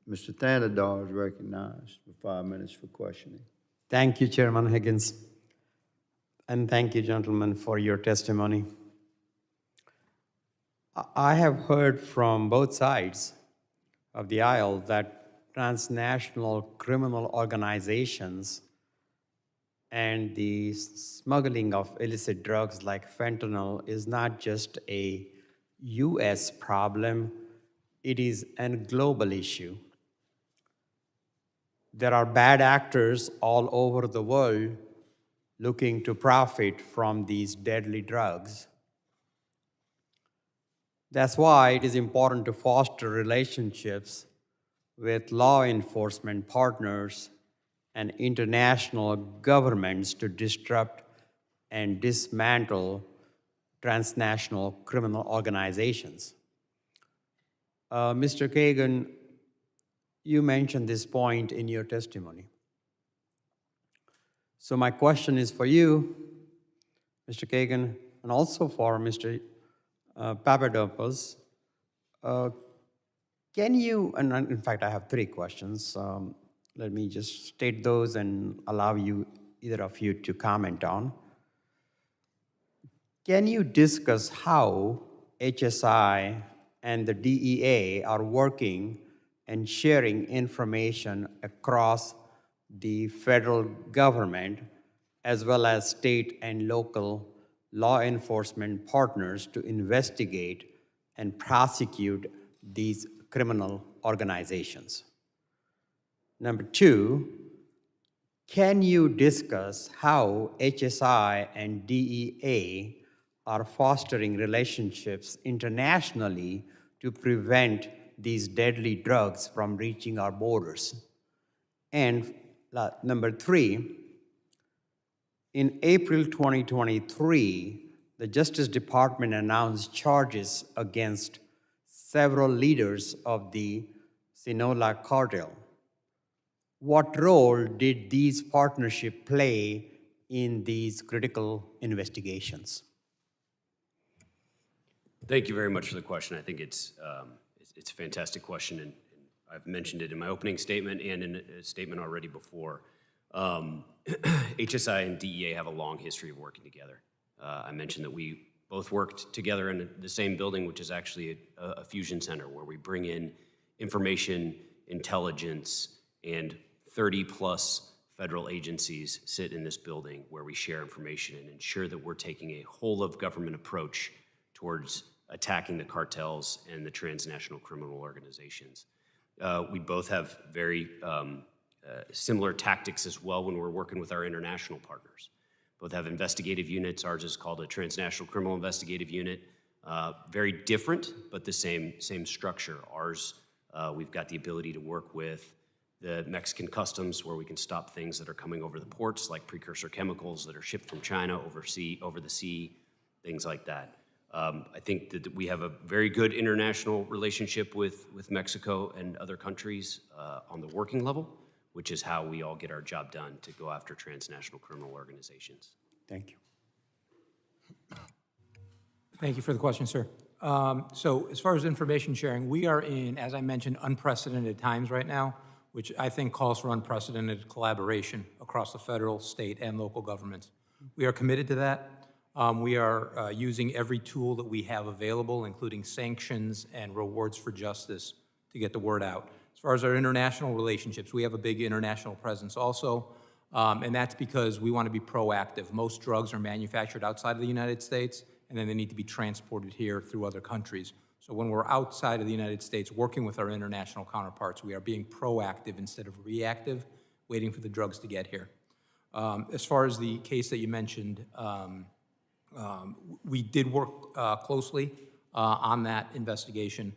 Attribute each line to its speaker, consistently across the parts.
Speaker 1: Mr. Thanedar is recognized for 5 minutes for questioning.
Speaker 2: Thank you, Chairman Higgins. And thank you, gentlemen, for your testimony. I have heard from both sides of the aisle that transnational criminal organizations and the smuggling of illicit drugs like fentanyl is not just a US problem, it is a global issue. There are bad actors all over the world looking to profit from these deadly drugs. That's why it is important to foster relationships with law enforcement partners and international governments to disrupt and dismantle transnational criminal organizations. Mr. Kagan, you mentioned this point in your testimony. So my question is for you, Mr. Kagan, and also for Mr. Papadopoulos. Can you, and in fact, I have 3 questions. Let me just state those and allow you, either of you, to comment on. Can you discuss how HSI and the DEA are working and sharing information across the federal government, as well as state and local law enforcement partners to investigate and prosecute these criminal organizations? Number 2, can you discuss how HSI and DEA are fostering relationships internationally to prevent these deadly drugs from reaching our borders? And number 3, in April 2023, the Justice Department announced charges against several leaders of the Sinaloa cartel. What role did these partnerships play in these critical investigations?
Speaker 3: Thank you very much for the question. I think it's a fantastic question, and I've mentioned it in my opening statement and in a statement already before. HSI and DEA have a long history of working together. I mentioned that we both worked together in the same building, which is actually a fusion center where we bring in information, intelligence, and 30-plus federal agencies sit in this building where we share information and ensure that we're taking a whole-of-government approach towards attacking the cartels and the transnational criminal organizations. We both have very similar tactics as well when we're working with our international partners. Both have investigative units. Ours is called a Transnational Criminal Investigative Unit. Very different, but the same structure. Ours, we've got the ability to work with the Mexican customs, where we can stop things that are coming over the ports, like precursor chemicals that are shipped from China over the sea, things like that. I think that we have a very good international relationship with Mexico and other countries on the working level, which is how we all get our job done to go after transnational criminal organizations.
Speaker 2: Thank you.
Speaker 4: Thank you for the question, sir. So as far as information sharing, we are in, as I mentioned, unprecedented times right now, which I think calls for unprecedented collaboration across the federal, state, and local governments. We are committed to that. We are using every tool that we have available, including sanctions and rewards for justice, to get the word out. As far as our international relationships, we have a big international presence also, and that's because we want to be proactive. Most drugs are manufactured outside of the United States, and then they need to be transported here through other countries. So when we're outside of the United States working with our international counterparts, we are being proactive instead of reactive, waiting for the drugs to get here. As far as the case that you mentioned, we did work closely on that investigation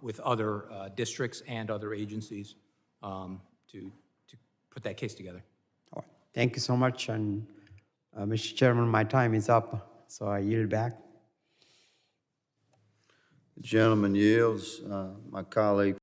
Speaker 4: with other districts and other agencies to put that case together.
Speaker 2: All right. Thank you so much. And Mr. Chairman, my time is up, so I yield back.
Speaker 1: The gentleman yields. My colleague